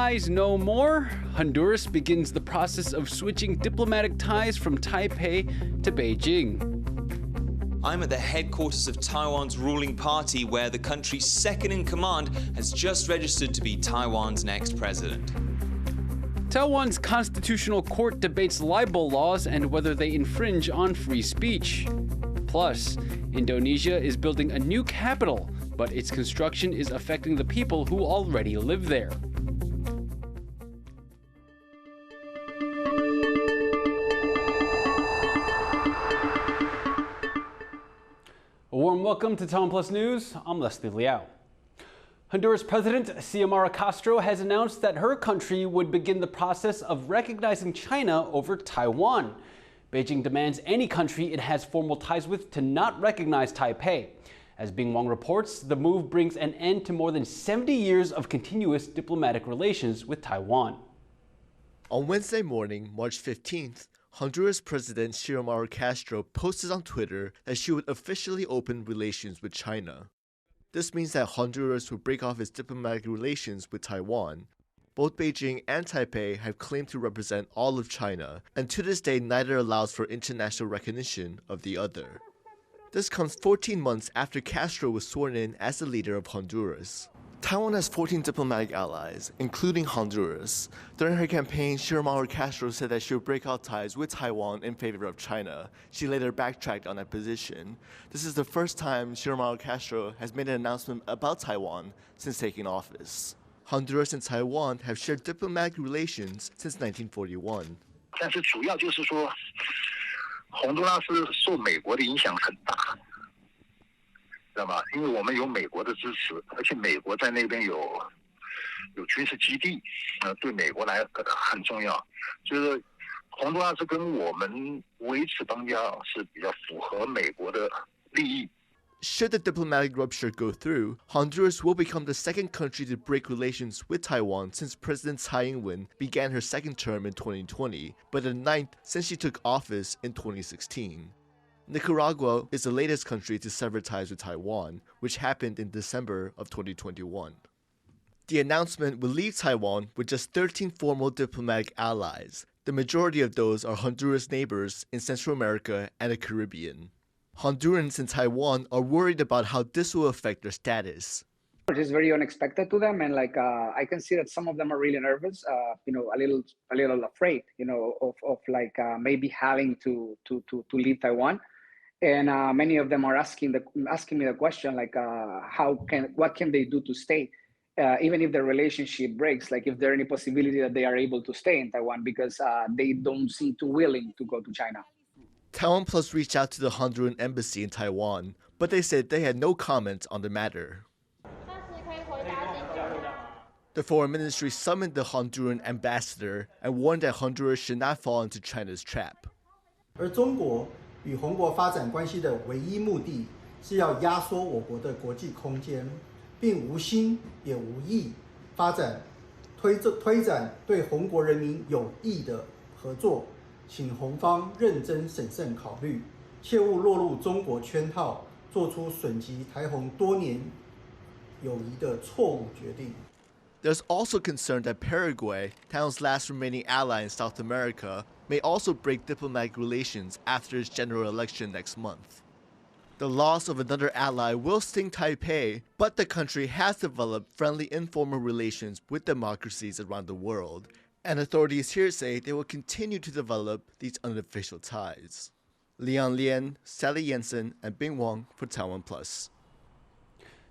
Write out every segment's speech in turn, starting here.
ties no more. Honduras begins the process of switching diplomatic ties from Taipei to Beijing. I'm at the headquarters of Taiwan's ruling party, where the country's second in command has just registered to be Taiwan's next president. Taiwan's constitutional court debates libel laws and whether they infringe on free speech. Plus, Indonesia is building a new capital, but its construction is affecting the people who already live there. A warm welcome to TaiwanPlus News. I'm Leslie Liao. Honduras President Xiomara Castro has announced that her country would begin the process of recognizing China over Taiwan. Beijing demands any country it has formal ties with to not recognize Taipei. As Bing Wang reports, the move brings an end to more than 70 years of continuous diplomatic relations with Taiwan. On Wednesday morning, March 15th, Honduras President Xiomara Castro posted on Twitter that she would officially open relations with China. This means that Honduras will break off its diplomatic relations with Taiwan. Both Beijing and Taipei have claimed to represent all of China, and to this day neither allows for international recognition of the other. This comes 14 months after Castro was sworn in as the leader of Honduras. Taiwan has 14 diplomatic allies, including Honduras. During her campaign, Xiomara Castro said that she would break off ties with Taiwan in favor of China. She later backtracked on that position. This is the first time Xiomara Castro has made an announcement about Taiwan since taking office. Honduras and Taiwan have shared diplomatic relations since 1941. 但是主要就是说，洪都拉斯受美国的影响很大。 知道吗？因为我们有美国的支持，而且美国在那边有军事基地，对美国来很重要。就是洪都拉斯跟我们维持邦交是比较符合美国的利益。 Should the diplomatic rupture go through, Honduras will become the second country to break relations with Taiwan since President Tsai Ing-wen began her second term in 2020, but the ninth since she took office in 2016. Nicaragua is the latest country to sever ties with Taiwan, which happened in December of 2021. The announcement will leave Taiwan with just 13 formal diplomatic allies. The majority of those are Honduras' neighbors in Central America and the Caribbean. Hondurans in Taiwan are worried about how this will affect their status. It is very unexpected to them, and I can see that some of them are really nervous, a little afraid, of maybe having to leave Taiwan. And many of them are asking me the question, what can they do to stay, even if the relationship breaks? Like, if there any possibility that they are able to stay in Taiwan because they don't seem too willing to go to China. TaiwanPlus reached out to the Honduran embassy in Taiwan, but they said they had no comment on the matter. The foreign ministry summoned the Honduran ambassador and warned that Honduras should not fall into China's trap. 而中国与宏国发展关系的唯一目的是要压缩我国的国际空间，并无心也无意发展推展对宏国人民有益的合作，请宏方认真审慎考虑，切勿落入中国圈套，做出损及台宏多年友谊的错误决定。 There's also concern that Paraguay, Taiwan's last remaining ally in South America, may also break diplomatic relations after its general election next month. The loss of another ally will sting Taipei, but the country has developed friendly informal relations with democracies around the world, and authorities here say they will continue to develop these unofficial ties. Leon Lien, Sally Jensen, and Bing Wang for TaiwanPlus.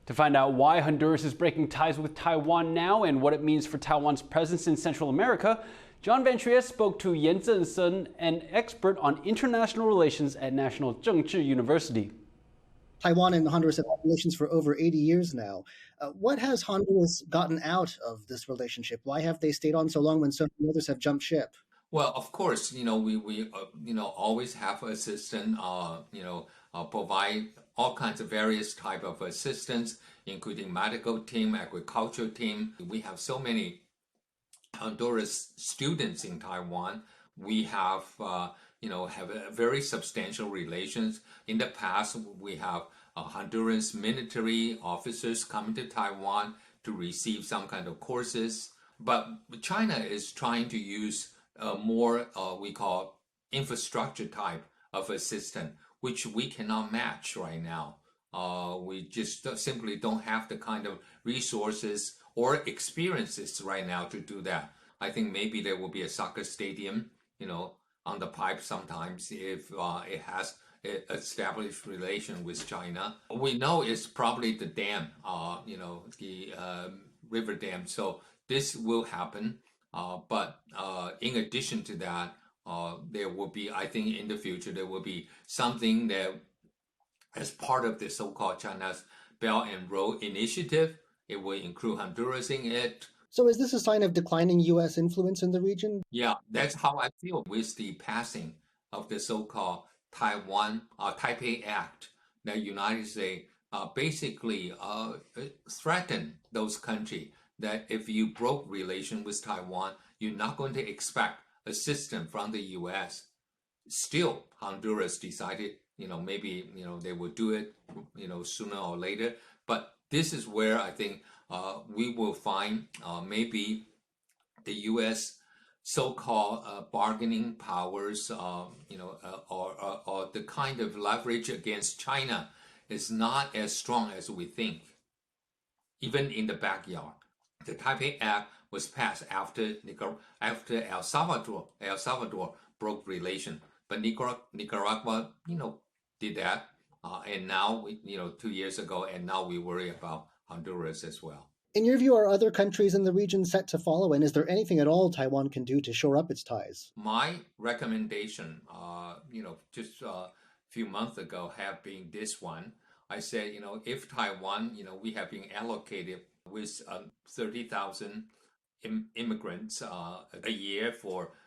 To find out why Honduras is breaking ties with Taiwan now and what it means for Taiwan's presence in Central America, John Van Trieste spoke to Yan Zhengsen, an expert on international relations at National Zhengzhi University. Taiwan and Honduras have had relations for over 80 years now. What has Honduras gotten out of this relationship? Why have they stayed on so long when so many others have jumped ship? Well, of course, we always have assistance, provide all kinds of various type of assistance, including medical team, agricultural team. We have so many Honduras students in Taiwan. We have, have a very substantial relations. In the past, we have Honduras military officers coming to Taiwan to receive some kind of courses But China is trying to use more we call infrastructure type of assistance, which we cannot match right now. We just simply don't have the kind of resources or experiences right now to do that. I think maybe there will be a soccer stadium, on the pipe sometimes if it has established relation with China. We know it's probably the dam, the river dam. So this will happen. But in addition to that, there will be, I think in the future, there will be something that as part of the so-called China's Belt and Road Initiative, it will include Honduras in it. So is this a sign of declining U.S. influence in the region? Yeah, that's how I feel with the passing of the so-called Taipei Act. The United States basically threatened those countries that if you broke relation with Taiwan, you're not going to expect assistance from the U.S. Still, Honduras decided, maybe, they will do it, sooner or later. But this is where I think we will find maybe the U.S. so-called bargaining powers, or the kind of leverage against China is not as strong as we think, even in the backyard. The Taipei Act was passed after El Salvador broke relation, but Nicaragua, did that, and now 2 years ago, and now we worry about Honduras as well. In your view, are other countries in the region set to follow, and is there anything at all Taiwan can do to shore up its ties? My recommendation, just a few months ago, have been this one. I said, if Taiwan, we have been allocated with 30,000 immigrants a year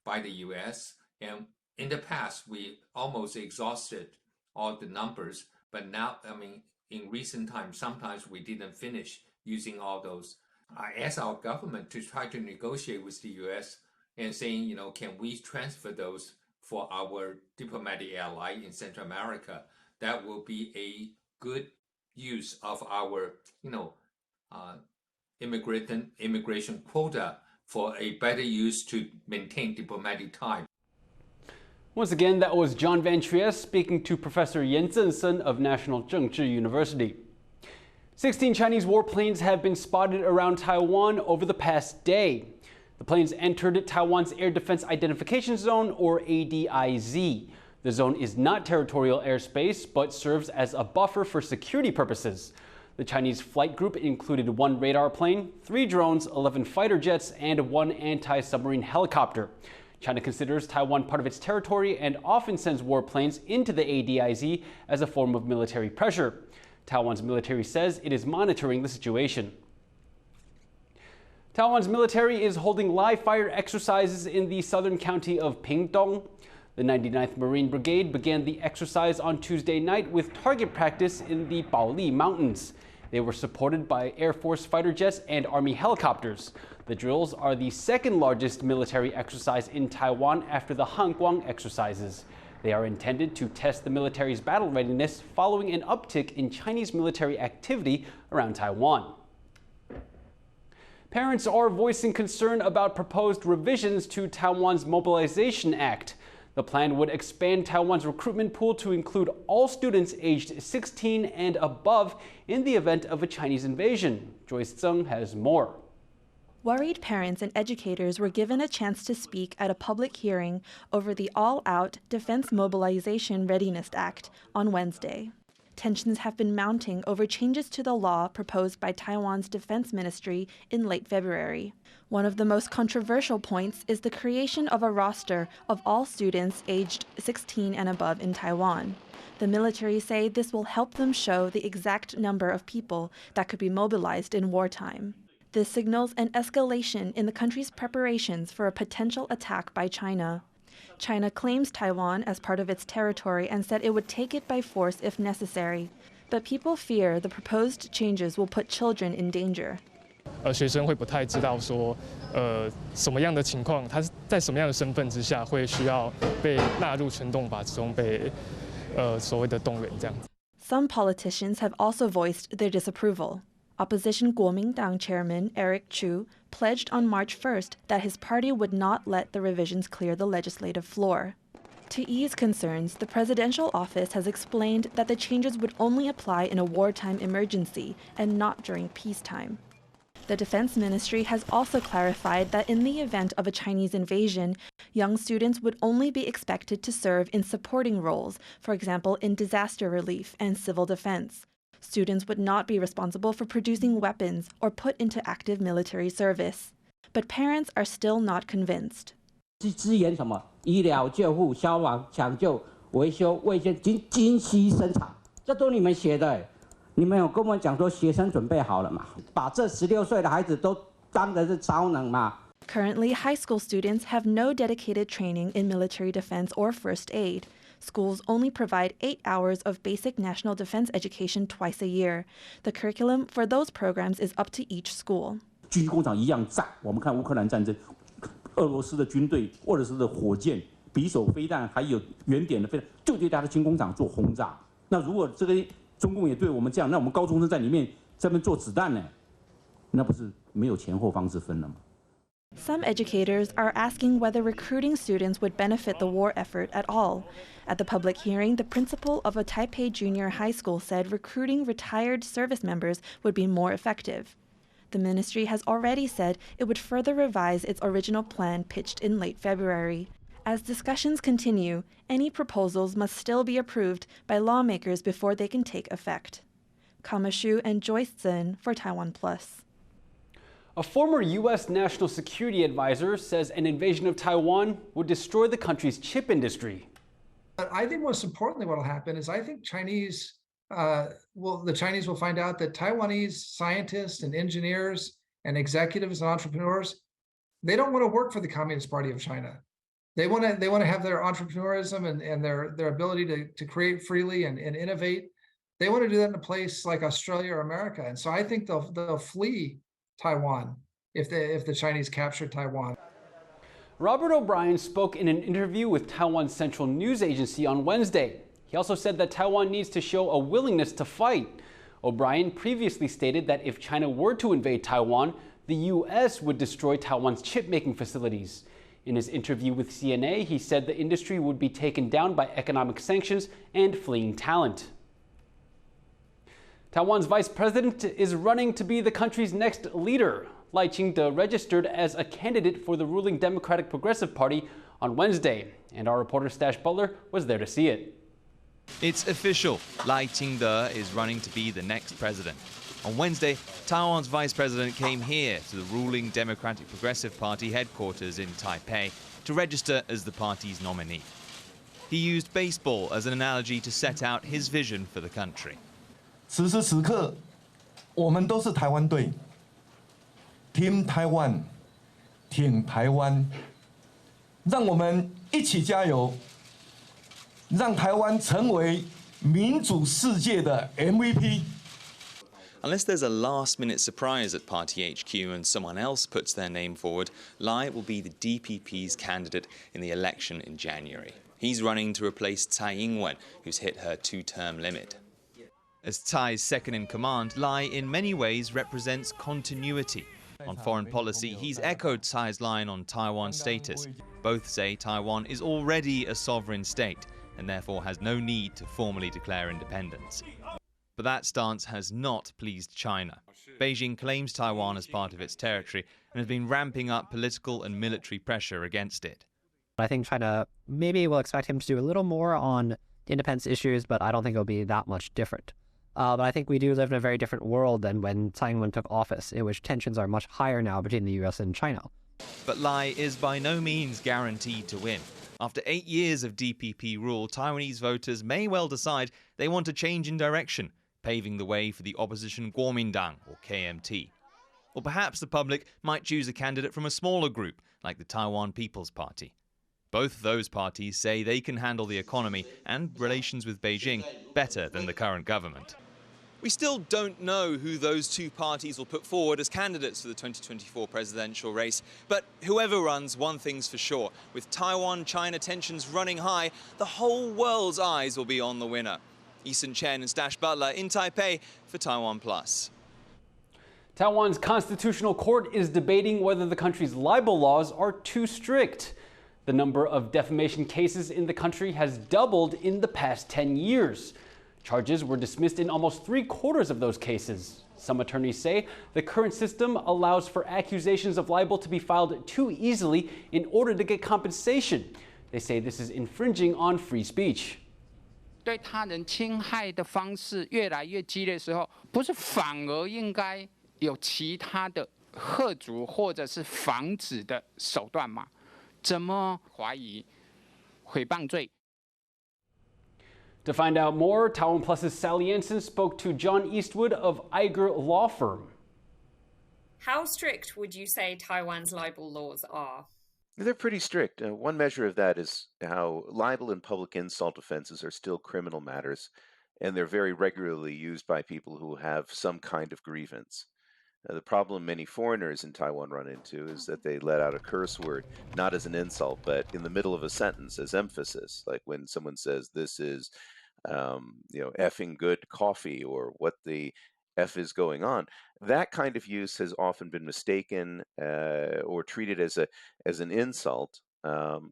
by the U.S., and in the past, we almost exhausted all the numbers, but now, in recent times, sometimes we didn't finish using all those. I asked our government to try to negotiate with the U.S. and saying, can we transfer those for our diplomatic ally in Central America? That will be a good use of our, immigration quota for a better use to maintain diplomatic ties. Once again, that was John Van Trieste speaking to Professor Yan Zhengsen of National Zhengzhi University. 16 Chinese warplanes have been spotted around Taiwan over the past day. The planes entered Taiwan's Air Defense Identification Zone, or ADIZ. The zone is not territorial airspace, but serves as a buffer for security purposes. The Chinese flight group included 1 radar plane, 3 drones, 11 fighter jets, and 1 anti-submarine helicopter. China considers Taiwan part of its territory and often sends warplanes into the ADIZ as a form of military pressure. Taiwan's military says it is monitoring the situation. Taiwan's military is holding live fire exercises in the southern county of Pingtung. The 99th Marine Brigade began the exercise on Tuesday night with target practice in the Baoli Mountains. They were supported by Air Force fighter jets and Army helicopters. The drills are the second largest military exercise in Taiwan after the Hanguang exercises. They are intended to test the military's battle readiness following an uptick in Chinese military activity around Taiwan. Parents are voicing concern about proposed revisions to Taiwan's Mobilization Act. The plan would expand Taiwan's recruitment pool to include all students aged 16 and above in the event of a Chinese invasion. Joyce Tseng has more. Worried parents and educators were given a chance to speak at a public hearing over the All-Out Defense Mobilization Readiness Act on Wednesday. Tensions have been mounting over changes to the law proposed by Taiwan's Defense Ministry in late February. One of the most controversial points is the creation of a roster of all students aged 16 and above in Taiwan. The military say this will help them show the exact number of people that could be mobilized in wartime. This signals an escalation in the country's preparations for a potential attack by China. China claims Taiwan as part of its territory and said it would take it by force if necessary. But people fear the proposed changes will put children in danger. 学生会不太知道说，什么样的情况，他在什么样的身份之下会需要被纳入全动法之中，被所谓的动员这样子。 Some politicians have also voiced their disapproval. Opposition Kuomintang chairman Eric Chu pledged on March 1st that his party would not let the revisions clear the legislative floor. To ease concerns, the presidential office has explained that the changes would only apply in a wartime emergency and not during peacetime. The Defense Ministry has also clarified that in the event of a Chinese invasion, young students would only be expected to serve in supporting roles, for example, in disaster relief and civil defense. Students would not be responsible for producing weapons or put into active military service. But parents are still not convinced. 支援什么医疗、救护、消防、抢救、维修、卫生、精细生产，这都你们写的。你们有跟我们讲说学生准备好了嘛？把这16岁的孩子都当的是超能嘛？ Currently, high school students have no dedicated training in military defense or first aid. Schools only provide 8 hours of basic national defense education twice a year. The curriculum for those programs is up to each school. 军工厂一样炸，我们看乌克兰战争，俄罗斯的军队、俄罗斯的火箭、匕首飞弹，还有远点的飞弹，就对他的军工厂做轰炸。那如果这个中共也对我们这样，那我们高中生在里面这边做子弹呢，那不是没有前后方之分了吗？ Some educators are asking whether recruiting students would benefit the war effort at all. At the public hearing, the principal of a Taipei junior high school said recruiting retired service members would be more effective. The ministry has already said it would further revise its original plan pitched in late February. As discussions continue, any proposals must still be approved by lawmakers before they can take effect. Kama Xu and Joyce Zhen for TaiwanPlus. A former U.S. national security advisor says an invasion of Taiwan would destroy the country's chip industry. But I think most importantly, what will happen is I think the Chinese will find out that Taiwanese scientists and engineers and executives and entrepreneurs, they don't want to work for the Communist Party of China. They want to have their entrepreneurism and their ability to create freely and innovate. They want to do that in a place like Australia or America. And so I think they'll flee Taiwan if the Chinese capture Taiwan. Robert O'Brien spoke in an interview with Taiwan's central news agency on Wednesday. He also said that Taiwan needs to show a willingness to fight. O'Brien previously stated that if China were to invade Taiwan, the U.S. would destroy Taiwan's chip-making facilities. In his interview with CNA, he said the industry would be taken down by economic sanctions and fleeing talent. Taiwan's vice president is running to be the country's next leader. Lai Ching-te registered as a candidate for the ruling Democratic Progressive Party on Wednesday, and our reporter Stash Butler was there to see it. It's official. Lai Ching-te is running to be the next president. On Wednesday, Taiwan's vice president came here to the ruling Democratic Progressive Party headquarters in Taipei to register as the party's nominee. He used baseball as an analogy to set out his vision for the country. 此时此刻，我们都是台湾队。Team Taiwan， 挺台湾，让我们一起加油，让台湾成为民主世界的 MVP。 Unless there's a last-minute surprise at Party HQ and someone else puts their name forward, Lai will be the DPP's candidate in the election in January. He's running to replace Tsai Ing-wen, who's hit her two-term limit. As Tsai's second-in-command, Lai in many ways represents continuity. On foreign policy, he's echoed Tsai's line on Taiwan's status. Both say Taiwan is already a sovereign state and therefore has no need to formally declare independence. But that stance has not pleased China. Beijing claims Taiwan as part of its territory and has been ramping up political and military pressure against it. I think China maybe will expect him to do a little more on independence issues, but I don't think it'll be that much different. But I think we do live in a very different world than when Tsai Ing-wen took office, in which tensions are much higher now between the U.S. and China. But Lai is by no means guaranteed to win. After 8 years of DPP rule, Taiwanese voters may well decide they want a change in direction, paving the way for the opposition Kuomintang, or KMT. Or perhaps the public might choose a candidate from a smaller group, like the Taiwan People's Party. Both of those parties say they can handle the economy and relations with Beijing better than the current government. We still don't know who those two parties will put forward as candidates for the 2024 presidential race, but whoever runs, one thing's for sure. With Taiwan-China tensions running high, the whole world's eyes will be on the winner. Eason Chen and Stash Butler in Taipei for TaiwanPlus. Taiwan's constitutional court is debating whether the country's libel laws are too strict. The number of defamation cases in the country has doubled in the past 10 years. Charges were dismissed in almost 3/4 of those cases. Some attorneys say the current system allows for accusations of libel to be filed too easily in order to get compensation. They say this is infringing on free speech. 对他人侵害的方式越来越激烈的时候，不是反而应该有其他的嚇阻或者是防止的手段吗？怎么怀疑诽谤罪？ To find out more, TaiwanPlus's Sally Anson spoke to John Eastwood of Iger Law Firm. How strict would you say Taiwan's libel laws are? They're pretty strict. One measure of that is how libel and public insult offenses are still criminal matters, and they're very regularly used by people who have some kind of grievance. The problem many foreigners in Taiwan run into is that they let out a curse word, not as an insult, but in the middle of a sentence as emphasis, like when someone says, this is, effing good coffee, or what the F is going on. That kind of use has often been mistaken or treated as an insult.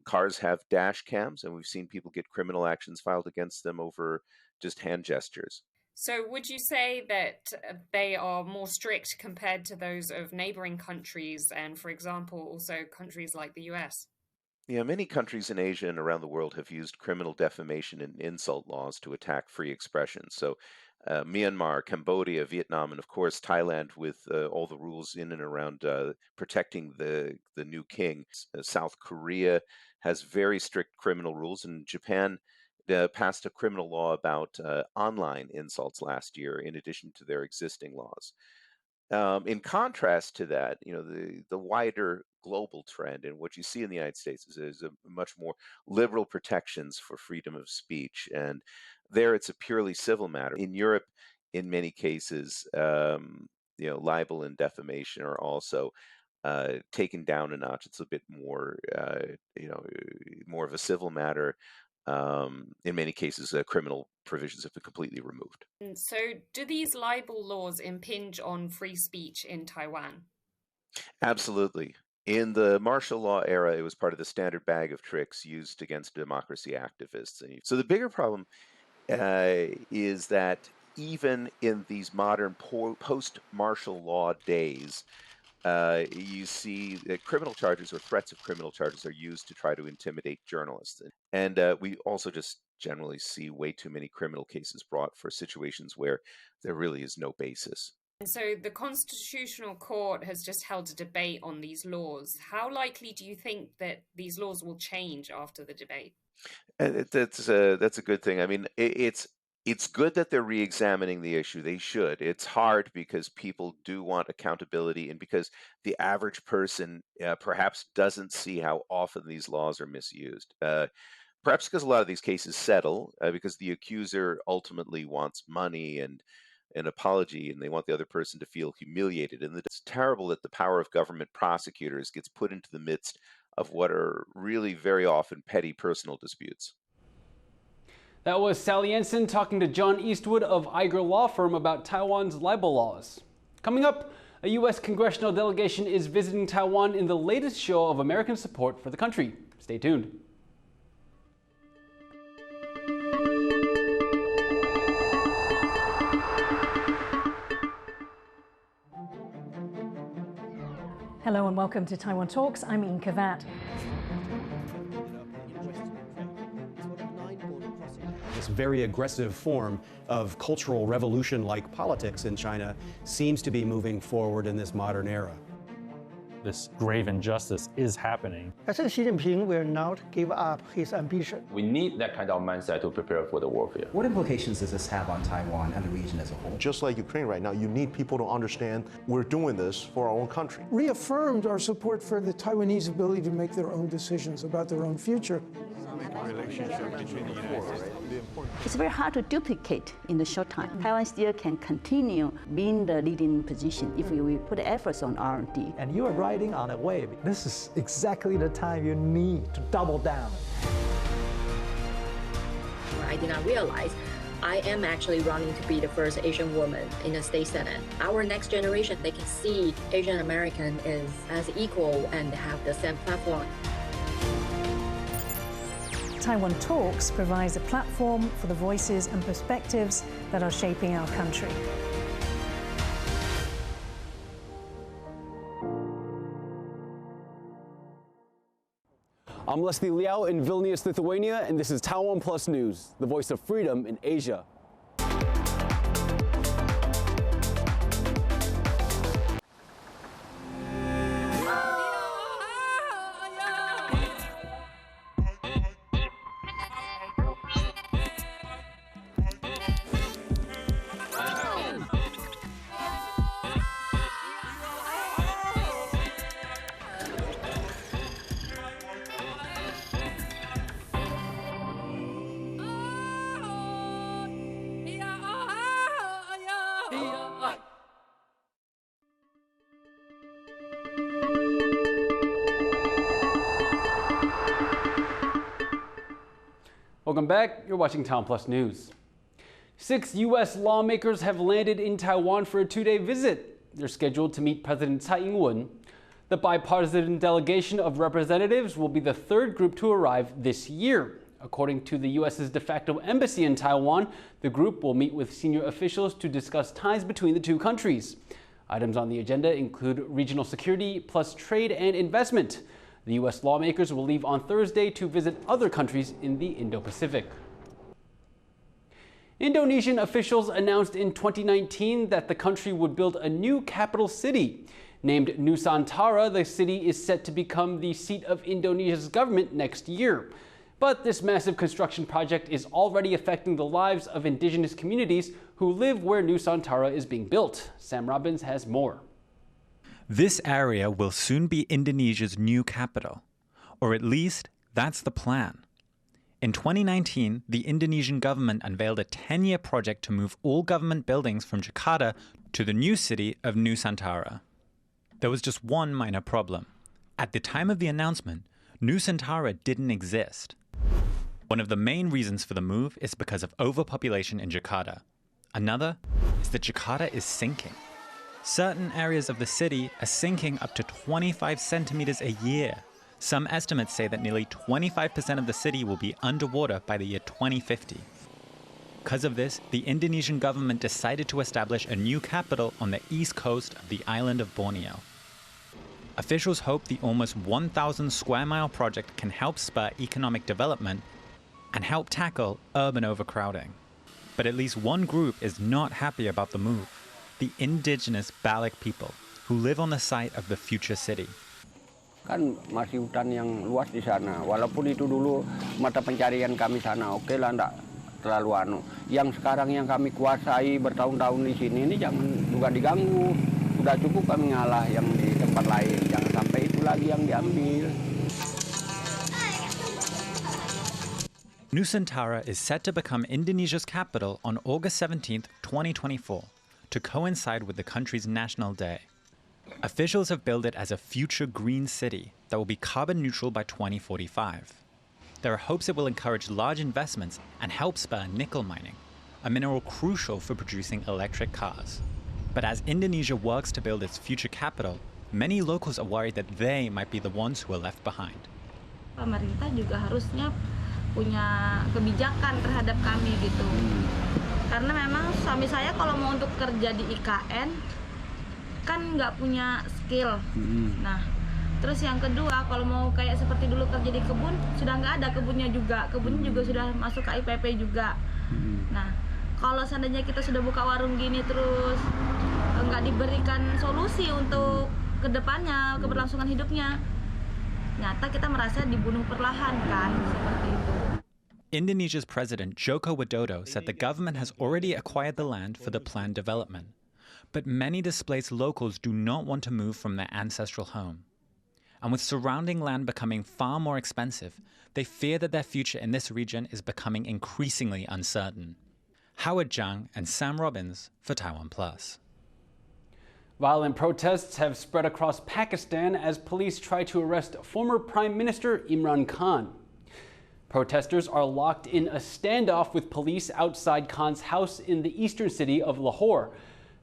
Cars have dash cams, and we've seen people get criminal actions filed against them over just hand gestures. So would you say that they are more strict compared to those of neighboring countries and, for example, also countries like the US? Yeah, many countries in Asia and around the world have used criminal defamation and insult laws to attack free expression. So Myanmar, Cambodia, Vietnam, and of course Thailand, with all the rules in and around protecting the new king. South Korea has very strict criminal rules, and Japan passed a criminal law about online insults last year, in addition to their existing laws. In contrast to that, the wider global trend, and what you see in the United States is a much more liberal protections for freedom of speech, and there it's a purely civil matter. In Europe, in many cases, libel and defamation are also taken down a notch. It's a bit more, more of a civil matter. In many cases, criminal provisions have been completely removed. So do these libel laws impinge on free speech in Taiwan? Absolutely. In the martial law era, it was part of the standard bag of tricks used against democracy activists. So the bigger problem is that even in these modern post-martial law days, you see that criminal charges or threats of criminal charges are used to try to intimidate journalists. And we also just generally see way too many criminal cases brought for situations where there really is no basis. And so the Constitutional Court has just held a debate on these laws. How likely do you think that these laws will change after the debate? That's a good thing. I mean, it's good that they're re-examining the issue. They should. It's hard because people do want accountability, and because the average person perhaps doesn't see how often these laws are misused. Perhaps because a lot of these cases settle because the accuser ultimately wants money and an apology, and they want the other person to feel humiliated. And it's terrible that the power of government prosecutors gets put into the midst of what are really very often petty personal disputes. That was Sally Anson talking to John Eastwood of Iger Law Firm about Taiwan's libel laws. Coming up, a U.S. congressional delegation is visiting Taiwan in the latest show of American support for the country. Stay tuned. Hello and welcome to Taiwan Talks. I'm Inka Vat. This very aggressive form of cultural revolution-like politics in China seems to be moving forward in this modern era. This grave injustice is happening. I think Xi Jinping will not give up his ambition. We need that kind of mindset to prepare for the warfare. What implications does this have on Taiwan and the region as a whole? Just like Ukraine right now, you need people to understand we're doing this for our own country. Reaffirmed our support for the Taiwanese ability to make their own decisions about their own future. It's very hard to duplicate in the short time. Taiwan still can continue being the leading position if we put efforts on R&D. And you are riding on a wave. This is exactly the time you need to double down. I did not realize I am actually running to be the first Asian woman in the state senate. Our next generation, they can see Asian American is as equal and have the same platform. Taiwan Talks provides a platform for the voices and perspectives that are shaping our country. I'm Leslie Liao in Vilnius, Lithuania, and this is TaiwanPlus News, the voice of freedom in Asia. Welcome back. You're watching TaiwanPlus News. 6 U.S. lawmakers have landed in Taiwan for a 2-day visit. They're scheduled to meet President Tsai Ing-wen. The bipartisan delegation of representatives will be the third group to arrive this year. According to the U.S.'s de facto embassy in Taiwan, the group will meet with senior officials to discuss ties between the two countries. Items on the agenda include regional security plus trade and investment. The U.S. lawmakers will leave on Thursday to visit other countries in the Indo-Pacific. Indonesian officials announced in 2019 that the country would build a new capital city. Named Nusantara, the city is set to become the seat of Indonesia's government next year. But this massive construction project is already affecting the lives of indigenous communities who live where Nusantara is being built. Sam Robbins has more. This area will soon be Indonesia's new capital, or at least that's the plan. In 2019, the Indonesian government unveiled a 10-year project to move all government buildings from Jakarta to the new city of Nusantara. There was just one minor problem. At the time of the announcement, Nusantara didn't exist. One of the main reasons for the move is because of overpopulation in Jakarta. Another is that Jakarta is sinking. Certain areas of the city are sinking up to 25 centimeters a year. Some estimates say that nearly 25% of the city will be underwater by the year 2050. Because of this, the Indonesian government decided to establish a new capital on the east coast of the island of Borneo. Officials hope the almost 1,000 square mile project can help spur economic development and help tackle urban overcrowding. But at least one group is not happy about the move. The indigenous Balik people, who live on the site of the future city. Kan masih hutan yang luas di sana. Walaupun itu dulu mata pencarian kami sana, oke lah, enggak terlalu anu. Yang sekarang yang kami kuasai bertahun-tahun di sini ini jangan juga diganggu. Sudah cukup kami ngalah yang di tempat lain. Jangan sampai itu lagi yang diambil. Nusantara is set to become Indonesia's capital on August 17, 2024. To coincide with the country's National Day. Officials have billed it as a future green city that will be carbon neutral by 2045. There are hopes it will encourage large investments and help spur nickel mining, a mineral crucial for producing electric cars. But as Indonesia works to build its future capital, many locals are worried that they might be the ones who are left behind. Pemerintah juga harusnya punya kebijakan terhadap kami gitu. Karena memang suami saya kalau mau untuk kerja di IKN kan nggak punya skill. Nah, terus yang kedua kalau mau kayak seperti dulu kerja di kebun sudah nggak ada kebunnya juga, kebunnya juga sudah masuk ke IPP juga. Nah, kalau seandainya kita sudah buka warung gini terus nggak diberikan solusi untuk kedepannya keberlangsungan hidupnya, nyata kita merasa dibunuh perlahan kan seperti itu. Indonesia's President Joko Widodo said the government has already acquired the land for the planned development. But many displaced locals do not want to move from their ancestral home. And with surrounding land becoming far more expensive, they fear that their future in this region is becoming increasingly uncertain. Howard Zhang and Sam Robbins for TaiwanPlus. Violent protests have spread across Pakistan as police try to arrest former Prime Minister Imran Khan. Protesters are locked in a standoff with police outside Khan's house in the eastern city of Lahore.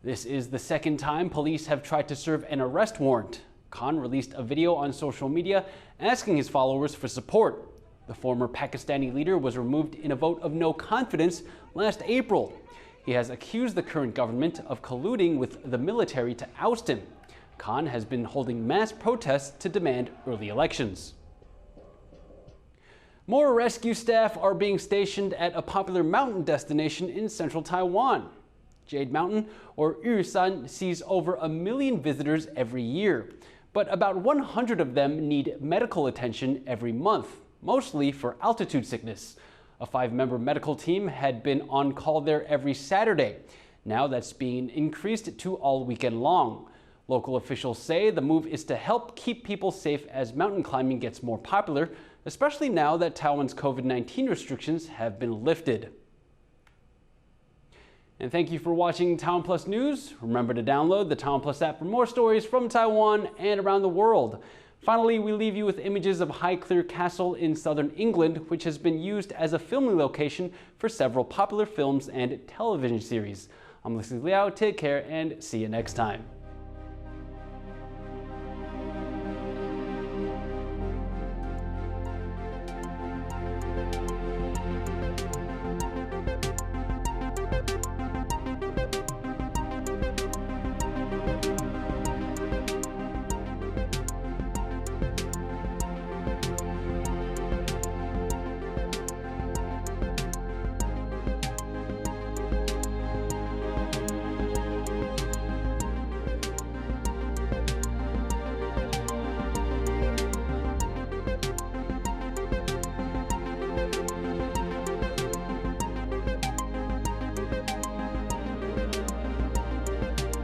This is the second time police have tried to serve an arrest warrant. Khan released a video on social media asking his followers for support. The former Pakistani leader was removed in a vote of no confidence last April. He has accused the current government of colluding with the military to oust him. Khan has been holding mass protests to demand early elections. More rescue staff are being stationed at a popular mountain destination in central Taiwan. Jade Mountain, or Yusan, sees over 1 million visitors every year, but about 100 of them need medical attention every month, mostly for altitude sickness. A 5-member medical team had been on call there every Saturday. Now that's being increased to all weekend long. Local officials say the move is to help keep people safe as mountain climbing gets more popular, especially now that Taiwan's COVID-19 restrictions have been lifted. And thank you for watching TaiwanPlus News. Remember to download the TaiwanPlus app for more stories from Taiwan and around the world. Finally, we leave you with images of Highclere Castle in southern England, which has been used as a filming location for several popular films and television series. I'm Liao. Take care and see you next time.